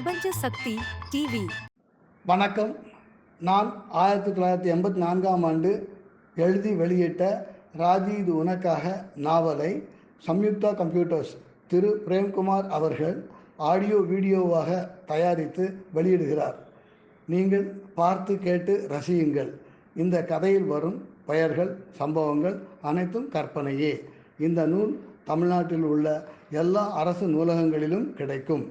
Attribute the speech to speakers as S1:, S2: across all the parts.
S1: பிரபஞ்ச சக்தி டிவி.
S2: வணக்கம். நான் 1984ஆம் ஆண்டு எழுதி வெளியிட்ட ராஜி இது உனக்காக நாவலை சம்யுக்தா கம்ப்யூட்டர்ஸ் திரு பிரேம்குமார் அவர்கள் ஆடியோ வீடியோவாக தயாரித்து வெளியிடுகிறார். நீங்கள் பார்த்து கேட்டு ரசியுங்கள். இந்த கதையில் வரும் பெயர்கள், சம்பவங்கள் அனைத்தும் கற்பனையே. இந்த நூல் தமிழ்நாட்டில் உள்ள எல்லா அரசு நூலகங்களிலும் கிடைக்கும்.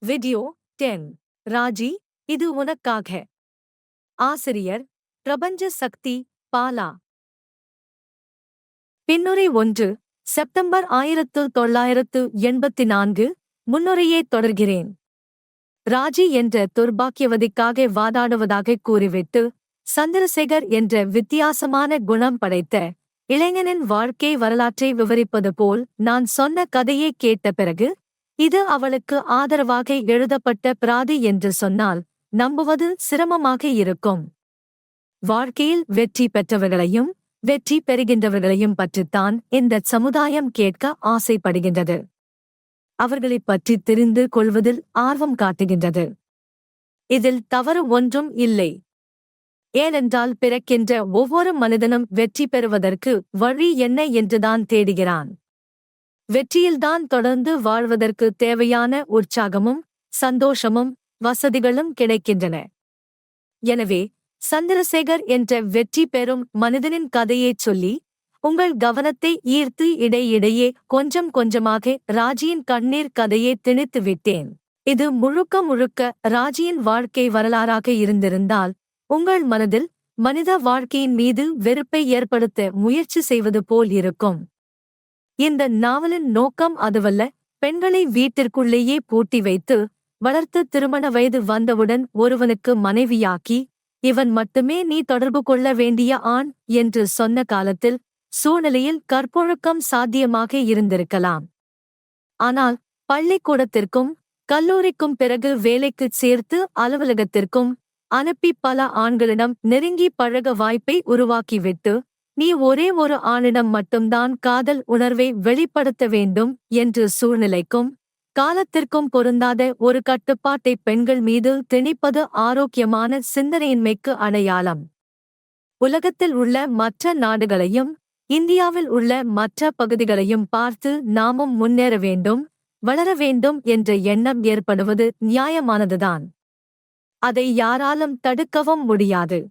S1: வீடியோ 10. ராஜி இது உனக்காக. ஆசிரியர் பிரபஞ்ச சக்தி பாலா. பின்னுரை 1. செப்டம்பர் 1984. முன்னுரையே தொடர்கிறேன். ராஜி என்ற துர்பாக்கியவதிக்காக வாதாடுவதாக கூறிவிட்டு சந்திரசேகர் என்ற வித்தியாசமான குணம் படைத்த இளைஞனின் வாழ்க்கை வரலாற்றை விவரிப்பது போல் நான் சொன்ன கதையை கேட்ட பிறகு இது அவளுக்கு ஆதரவாக எழுதப்பட்ட பிராதி என்று சொன்னால் நம்புவது சிரமமாக இருக்கும். வாழ்க்கையில் வெற்றி பெற்றவர்களையும் வெற்றி பெறுகின்றவர்களையும் பற்றித்தான் இந்த சமுதாயம் கேட்க ஆசைப்படுகின்றது. அவர்களைப் பற்றி தெரிந்து கொள்வதில் ஆர்வம் காட்டுகின்றது. இதில் தவறு ஒன்றும் இல்லை. ஏனென்றால் பிறக்கின்ற ஒவ்வொரு மனிதனும் வெற்றி பெறுவதற்கு வழி என்ன என்றுதான் தேடுகிறான். வெற்றியில்தான் தொடர்ந்து வாழ்வதற்கு தேவையான உற்சாகமும் சந்தோஷமும் வசதிகளும் கிடைக்கின்றன. எனவே சந்திரசேகர் என்ற வெற்றி பெறும் மனிதனின் கதையைச் சொல்லி உங்கள் கவனத்தை ஈர்த்து இடையிடையே கொஞ்சம் கொஞ்சமாக ராஜியின் கண்ணீர் கதையை திணித்து விட்டேன். இது முழுக்க முழுக்க ராஜியின் வாழ்க்கை வரலாறாக இருந்திருந்தால் உங்கள் மனதில் மனித வாழ்க்கையின் மீது வெறுப்பை ஏற்படுத்த முயற்சி செய்வது போல் இருக்கும். இந்த நாவலின் நோக்கம் அதுவல்ல. பெண்களை வீட்டிற்குள்ளேயே பூட்டி வைத்து வளர்த்து திருமண வயது வந்தவுடன் ஒருவனுக்கு மனைவியாக்கி இவன் மட்டுமே நீ தொடர்பு கொள்ள வேண்டிய ஆண் என்று சொன்ன காலத்தில் சூழ்நிலையில் கற்பொழுக்கம் சாத்தியமாக இருந்திருக்கலாம். ஆனால் பள்ளிக்கூடத்திற்கும் கல்லூரிக்கும் பிறகு வேலைக்குச் சேர்த்து அலுவலகத்திற்கும் அனுப்பி பல ஆண்களிடம் நெருங்கி பழக வாய்ப்பை உருவாக்கிவிட்டு நீ ஒரே ஒரு ஆணிடம் மட்டும்தான் காதல் உணர்வை வெளிப்படுத்த வேண்டும் என்று சூழ்நிலைக்கும் காலத்திற்கும் பொருந்தாத ஒரு கட்டுப்பாட்டை பெண்கள் மீது திணிப்பது ஆரோக்கியமான சிந்தனையின்மைக்கு அடையாளம். உலகத்தில் உள்ள மற்ற நாடுகளையும் இந்தியாவில் உள்ள மற்ற பகுதிகளையும் பார்த்து நாமும் முன்னேற வேண்டும், வளர வேண்டும் என்ற எண்ணம் ஏற்படுவது நியாயமானதுதான். அதை யாராலும் தடுக்கவும் முடியாது.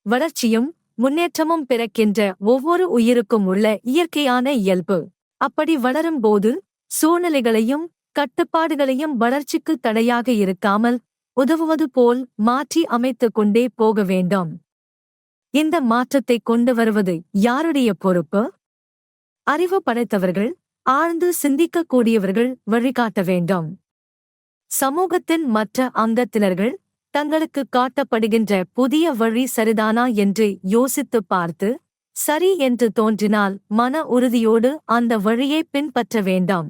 S1: வளர்ச்சியும் முன்னேற்றமும் பிறக்கின்ற ஒவ்வொரு உயிருக்கும் உள்ள இயற்கையான இயல்பு. அப்படி வளரும்போது சூழ்நிலைகளையும் கட்டுப்பாடுகளையும் வளர்ச்சிக்கு தடையாக இருக்காமல் உதவுவது போல் மாற்றி அமைத்துக் கொண்டே போக வேண்டும். இந்த மாற்றத்தை கொண்டு வருவது யாருடைய பொறுப்பு? அறிவு படைத்தவர்கள், ஆழ்ந்து சிந்திக்கக்கூடியவர்கள் வழிகாட்ட வேண்டும். சமூகத்தின் மற்ற அங்கத்தினர்கள் தங்களுக்கு காட்டப்படுகின்ற புதிய வழி சரிதானா என்று யோசித்து பார்த்து சரி என்று தோன்றினால் மன உறுதியோடு அந்த வழியை பின்பற்ற வேண்டும்.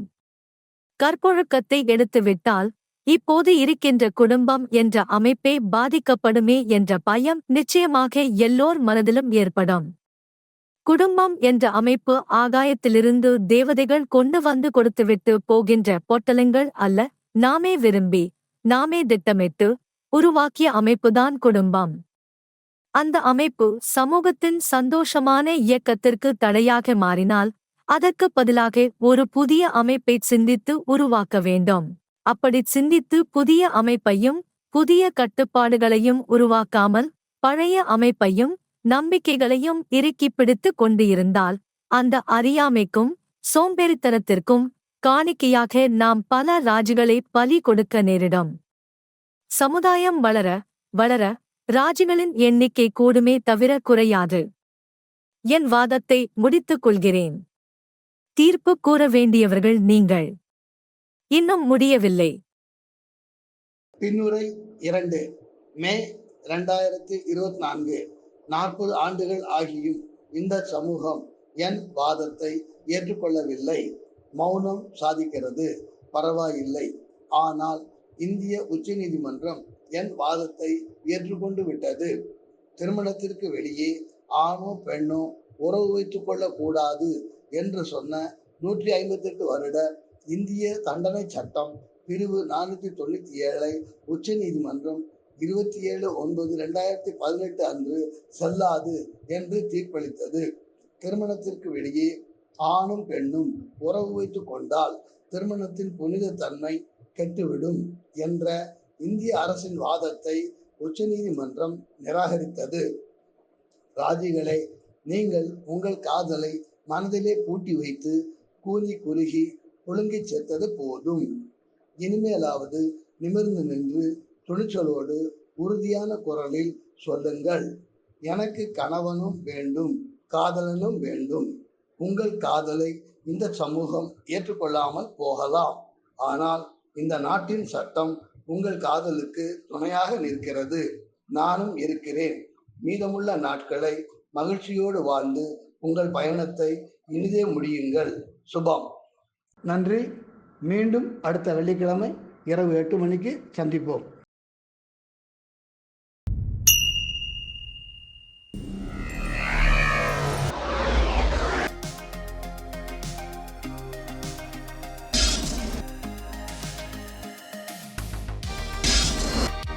S1: கற்பொழுக்கத்தை எடுத்துவிட்டால் இப்போது இருக்கின்ற குடும்பம் என்ற அமைப்பே பாதிக்கப்படுமே என்ற பயம் நிச்சயமாக எல்லோர் மனதிலும் ஏற்படும். குடும்பம் என்ற அமைப்பு ஆகாயத்திலிருந்து தேவதைகள் கொண்டு வந்து கொடுத்துவிட்டு போகின்ற பொட்டலங்கள் அல்ல. நாமே விரும்பி நாமே திட்டமிட்டு உருவாக்கிய அமைப்புதான் குடும்பம். அந்த அமைப்பு சமூகத்தின் சந்தோஷமான இயக்கத்திற்கு தடையாக மாறினால் அதற்கு பதிலாக ஒரு புதிய அமைப்பை சிந்தித்து உருவாக்க வேண்டும். அப்படி சிந்தித்து புதிய அமைப்பையும் புதிய கட்டுப்பாடுகளையும் உருவாக்காமல் பழைய அமைப்பையும் நம்பிக்கைகளையும் இறுக்கி பிடித்து கொண்டு இருந்தால் அந்த அறியாமைக்கும் சோம்பேறித்தனத்திற்கும் காணிக்கையாக நாம் பல ராஜிகளை பலி கொடுக்க நேரிடும். சமுதாயம் வளர வளர ராஜிகளின் எண்ணிக்கை கூடுமே தவிர குறையாது. என் வாதத்தை முடித்துக் கொள்கிறேன். தீர்ப்பு கூற வேண்டியவர்கள் நீங்கள். இன்னும் முடியவில்லை.
S2: பின்னுரை 2. மே 2024. 40 ஆண்டுகள் ஆகியும் இந்த சமூகம் என் வாதத்தை ஏற்றுக்கொள்ளவில்லை. மௌனம் சாதிக்கிறது, பரவாயில்லை. ஆனால் இந்திய உச்சநீதிமன்றம் என் வாதத்தை ஏற்றுக்கொண்டு விட்டது. திருமணத்திற்கு வெளியே ஆணோ பெண்ணோ உறவு வைத்துக் கொள்ளக்கூடாது என்று சொன்ன 158 வருட இந்திய தண்டனை சட்டம் பிரிவு 497 உச்ச நீதிமன்றம் 27/9/2018 அன்று செல்லாது என்று தீர்ப்பளித்தது. திருமணத்திற்கு வெளியே ஆணும் பெண்ணும் உறவு வைத்துக் கொண்டால் திருமணத்தின் புனித தன்மை கெட்டுவிடும் என்ற இந்திய அரசின் வாதத்தை உச்சநீதிமன்றம் நிராகரித்தது. ராஜிகளே, நீங்கள் உங்கள் காதலை மனதிலே பூட்டி வைத்து கூனி குறுகி புழுங்கிச் செத்தது போதும். இனிமேலாவது நிமிர்ந்து நின்று துணிச்சலோடு உறுதியான குரலில் சொல்லுங்கள், எனக்கு கணவனும் வேண்டும், காதலனும் வேண்டும். உங்கள் காதலை இந்த சமூகம் ஏற்றுக்கொள்ளாமல் போகலாம். ஆனால் இந்த நாட்டின் சட்டம் உங்கள் காதலுக்கு துணையாக நிற்கிறது. நானும் இருக்கிறேன். மீதமுள்ள நாட்களை மகிழ்ச்சியோடு வாழ்ந்து உங்கள் பயணத்தை இனிதே முடியுங்கள். சுபம். நன்றி. மீண்டும் அடுத்த வெள்ளிக்கிழமை இரவு 8 மணிக்கு சந்திப்போம்.